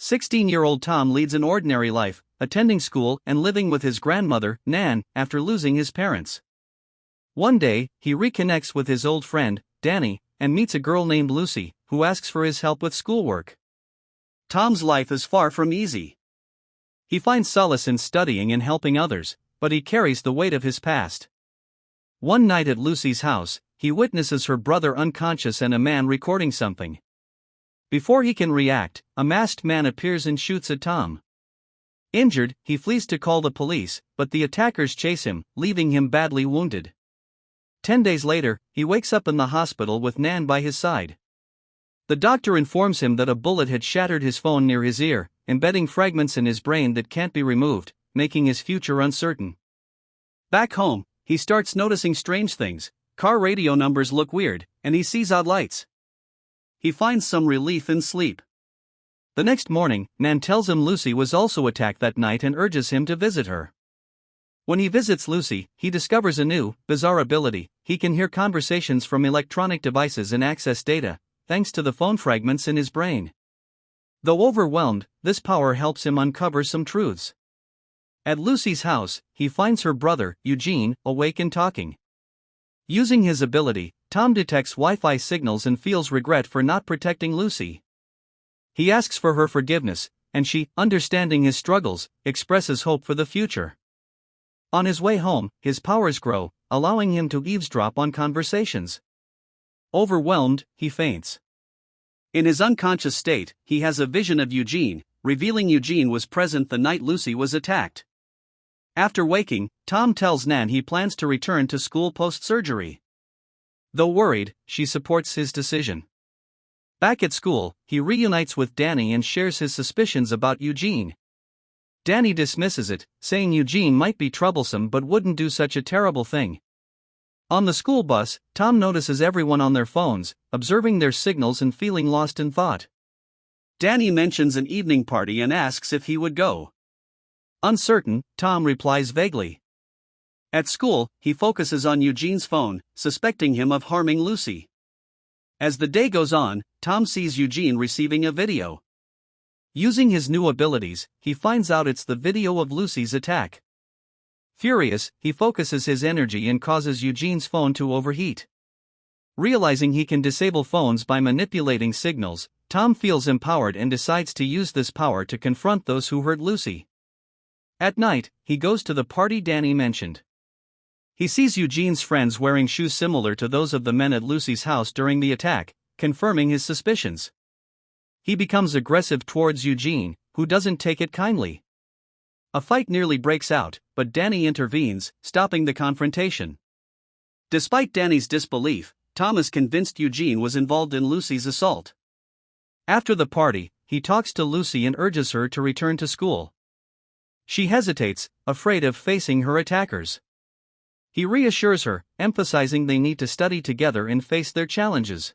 16-year-old Tom leads an ordinary life, attending school and living with his grandmother, Nan, after losing his parents. One day, he reconnects with his old friend, Danny, and meets a girl named Lucy, who asks for his help with schoolwork. Tom's life is far from easy. He finds solace in studying and helping others, but he carries the weight of his past. One night at Lucy's house, he witnesses her brother unconscious and a man recording something. Before he can react, a masked man appears and shoots at Tom. Injured, he flees to call the police, but the attackers chase him, leaving him badly wounded. 10 days later, he wakes up in the hospital with Nan by his side. The doctor informs him that a bullet had shattered his phone near his ear, embedding fragments in his brain that can't be removed, making his future uncertain. Back home, he starts noticing strange things. Car radio numbers look weird, and he sees odd lights. He finds some relief in sleep. The next morning, Nan tells him Lucy was also attacked that night and urges him to visit her. When he visits Lucy, he discovers a new, bizarre ability. He can hear conversations from electronic devices and access data, thanks to the phone fragments in his brain. Though overwhelmed, this power helps him uncover some truths. At Lucy's house, he finds her brother, Eugene, awake and talking. Using his ability, Tom detects Wi-Fi signals and feels regret for not protecting Lucy. He asks for her forgiveness, and she, understanding his struggles, expresses hope for the future. On his way home, his powers grow, allowing him to eavesdrop on conversations. Overwhelmed, he faints. In his unconscious state, he has a vision of Eugene, revealing Eugene was present the night Lucy was attacked. After waking, Tom tells Nan he plans to return to school post-surgery. Though worried, she supports his decision. Back at school, he reunites with Danny and shares his suspicions about Eugene. Danny dismisses it, saying Eugene might be troublesome but wouldn't do such a terrible thing. On the school bus, Tom notices everyone on their phones, observing their signals and feeling lost in thought. Danny mentions an evening party and asks if he would go. Uncertain, Tom replies vaguely. At school, he focuses on Eugene's phone, suspecting him of harming Lucy. As the day goes on, Tom sees Eugene receiving a video. Using his new abilities, he finds out it's the video of Lucy's attack. Furious, he focuses his energy and causes Eugene's phone to overheat. Realizing he can disable phones by manipulating signals, Tom feels empowered and decides to use this power to confront those who hurt Lucy. At night, he goes to the party Danny mentioned. He sees Eugene's friends wearing shoes similar to those of the men at Lucy's house during the attack, confirming his suspicions. He becomes aggressive towards Eugene, who doesn't take it kindly. A fight nearly breaks out, but Danny intervenes, stopping the confrontation. Despite Danny's disbelief, Tom is convinced Eugene was involved in Lucy's assault. After the party, he talks to Lucy and urges her to return to school. She hesitates, afraid of facing her attackers. He reassures her, emphasizing they need to study together and face their challenges.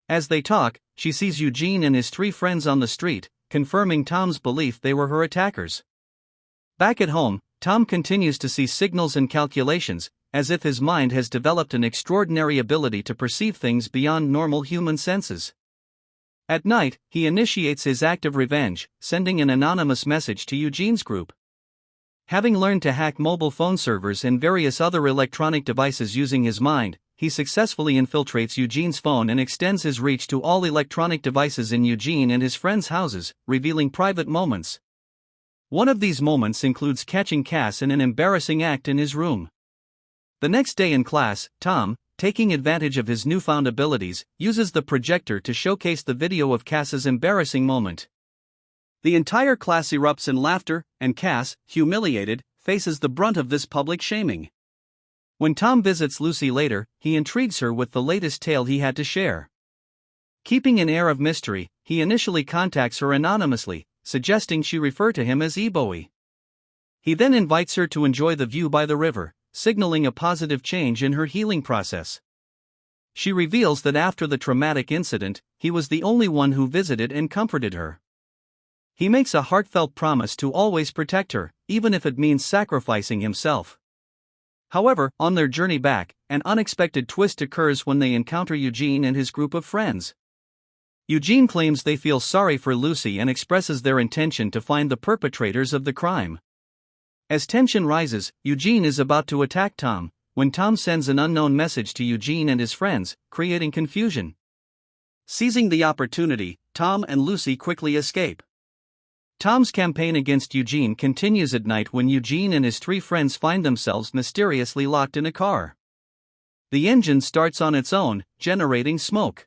As they talk, she sees Eugene and his 3 friends on the street, confirming Tom's belief they were her attackers. Back at home, Tom continues to see signals and calculations, as if his mind has developed an extraordinary ability to perceive things beyond normal human senses. At night, he initiates his act of revenge, sending an anonymous message to Eugene's group. Having learned to hack mobile phone servers and various other electronic devices using his mind, he successfully infiltrates Eugene's phone and extends his reach to all electronic devices in Eugene and his friends' houses, revealing private moments. One of these moments includes catching Cass in an embarrassing act in his room. The next day in class, Tom, taking advantage of his newfound abilities, uses the projector to showcase the video of Cass's embarrassing moment. The entire class erupts in laughter, and Cass, humiliated, faces the brunt of this public shaming. When Tom visits Lucy later, he intrigues her with the latest tale he had to share. Keeping an air of mystery, he initially contacts her anonymously, suggesting she refer to him as Eboe. He then invites her to enjoy the view by the river, signaling a positive change in her healing process. She reveals that after the traumatic incident, he was the only one who visited and comforted her. He makes a heartfelt promise to always protect her, even if it means sacrificing himself. However, on their journey back, an unexpected twist occurs when they encounter Eugene and his group of friends. Eugene claims they feel sorry for Lucy and expresses their intention to find the perpetrators of the crime. As tension rises, Eugene is about to attack Tom, when Tom sends an unknown message to Eugene and his friends, creating confusion. Seizing the opportunity, Tom and Lucy quickly escape. Tom's campaign against Eugene continues at night when Eugene and his 3 friends find themselves mysteriously locked in a car. The engine starts on its own, generating smoke.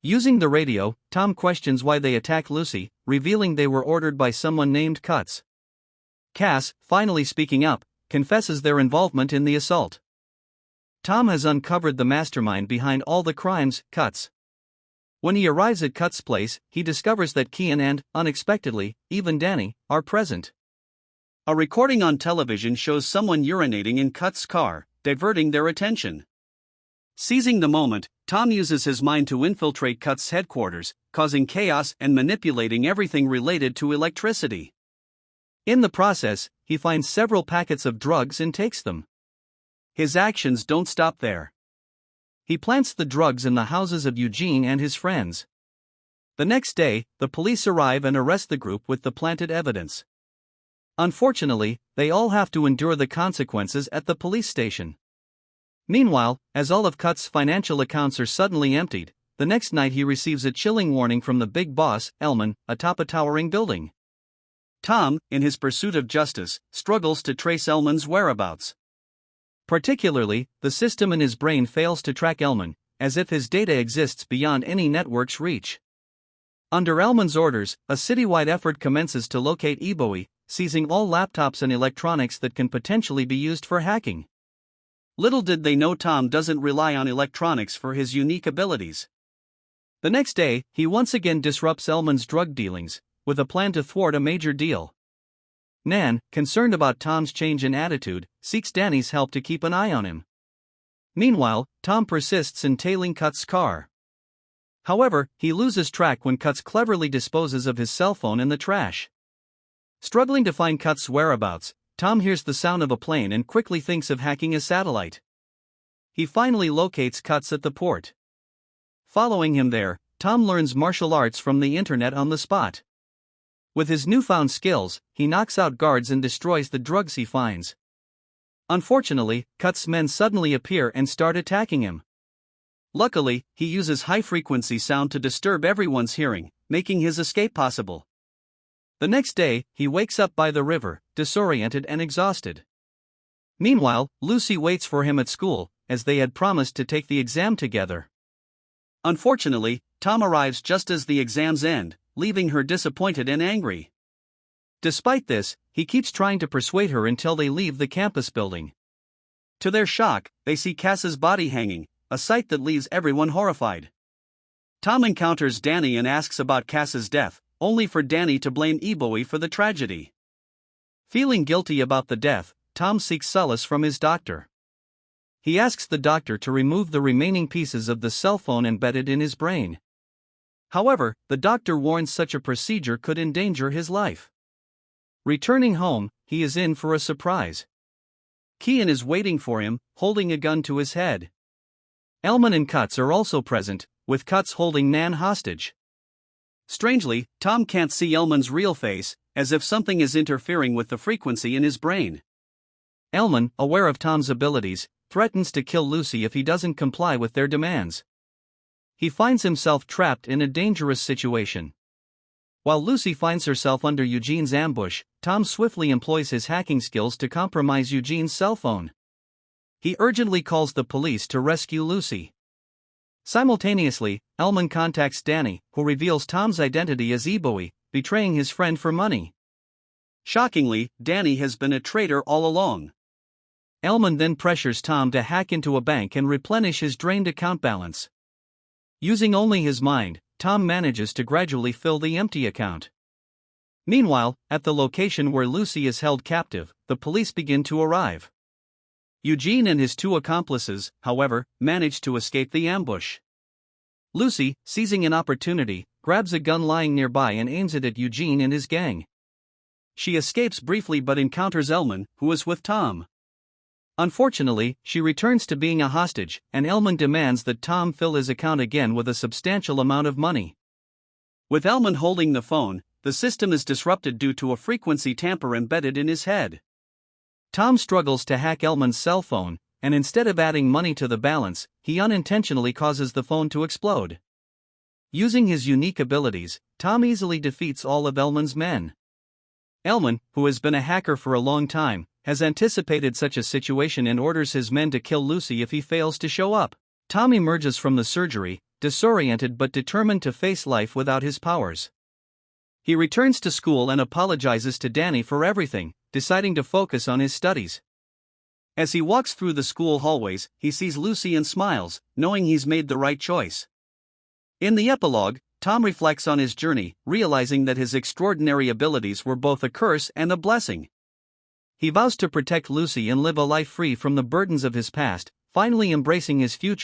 Using the radio, Tom questions why they attack Lucy, revealing they were ordered by someone named Cuts. Cass, finally speaking up, confesses their involvement in the assault. Tom has uncovered the mastermind behind all the crimes, Cuts. When he arrives at Cuts' place, he discovers that Kian and, unexpectedly, even Danny, are present. A recording on television shows someone urinating in Cuts' car, diverting their attention. Seizing the moment, Tom uses his mind to infiltrate Cuts' headquarters, causing chaos and manipulating everything related to electricity. In the process, he finds several packets of drugs and takes them. His actions don't stop there. He plants the drugs in the houses of Eugene and his friends. The next day, the police arrive and arrest the group with the planted evidence. Unfortunately, they all have to endure the consequences at the police station. Meanwhile, as all of Cuts' financial accounts are suddenly emptied, the next night he receives a chilling warning from the big boss, Elman, atop a towering building. Tom, in his pursuit of justice, struggles to trace Elman's whereabouts. Particularly, the system in his brain fails to track Elman, as if his data exists beyond any network's reach. Under Elman's orders, a citywide effort commences to locate Eboi, seizing all laptops and electronics that can potentially be used for hacking. Little did they know Tom doesn't rely on electronics for his unique abilities. The next day, he once again disrupts Elman's drug dealings, with a plan to thwart a major deal. Nan, concerned about Tom's change in attitude, seeks Danny's help to keep an eye on him. Meanwhile, Tom persists in tailing Cuts' car. However, he loses track when Cuts cleverly disposes of his cell phone in the trash. Struggling to find Cuts' whereabouts, Tom hears the sound of a plane and quickly thinks of hacking a satellite. He finally locates Cuts at the port. Following him there, Tom learns martial arts from the internet on the spot. With his newfound skills, he knocks out guards and destroys the drugs he finds. Unfortunately, Cuts' men suddenly appear and start attacking him. Luckily, he uses high-frequency sound to disturb everyone's hearing, making his escape possible. The next day, he wakes up by the river, disoriented and exhausted. Meanwhile, Lucy waits for him at school, as they had promised to take the exam together. Unfortunately, Tom arrives just as the exams end, leaving her disappointed and angry. Despite this, he keeps trying to persuade her until they leave the campus building. To their shock, they see Cass's body hanging, a sight that leaves everyone horrified. Tom encounters Danny and asks about Cass's death, only for Danny to blame Eboi for the tragedy. Feeling guilty about the death, Tom seeks solace from his doctor. He asks the doctor to remove the remaining pieces of the cell phone embedded in his brain. However, the doctor warns such a procedure could endanger his life. Returning home, he is in for a surprise. Kian is waiting for him, holding a gun to his head. Elman and Cuts are also present, with Cuts holding Nan hostage. Strangely, Tom can't see Elman's real face, as if something is interfering with the frequency in his brain. Elman, aware of Tom's abilities, threatens to kill Lucy if he doesn't comply with their demands. He finds himself trapped in a dangerous situation. While Lucy finds herself under Eugene's ambush, Tom swiftly employs his hacking skills to compromise Eugene's cell phone. He urgently calls the police to rescue Lucy. Simultaneously, Elman contacts Danny, who reveals Tom's identity as Eboi, betraying his friend for money. Shockingly, Danny has been a traitor all along. Elman then pressures Tom to hack into a bank and replenish his drained account balance. Using only his mind, Tom manages to gradually fill the empty account. Meanwhile, at the location where Lucy is held captive, the police begin to arrive. Eugene and his 2 accomplices, however, manage to escape the ambush. Lucy, seizing an opportunity, grabs a gun lying nearby and aims it at Eugene and his gang. She escapes briefly but encounters Elman, who is with Tom. Unfortunately, she returns to being a hostage, and Elman demands that Tom fill his account again with a substantial amount of money. With Elman holding the phone, the system is disrupted due to a frequency tamper embedded in his head. Tom struggles to hack Elman's cell phone, and instead of adding money to the balance, he unintentionally causes the phone to explode. Using his unique abilities, Tom easily defeats all of Elman's men. Elman, who has been a hacker for a long time, has anticipated such a situation and orders his men to kill Lucy if he fails to show up. Tom emerges from the surgery, disoriented but determined to face life without his powers. He returns to school and apologizes to Danny for everything, deciding to focus on his studies. As he walks through the school hallways, he sees Lucy and smiles, knowing he's made the right choice. In the epilogue, Tom reflects on his journey, realizing that his extraordinary abilities were both a curse and a blessing. He vows to protect Lucy and live a life free from the burdens of his past, finally embracing his future.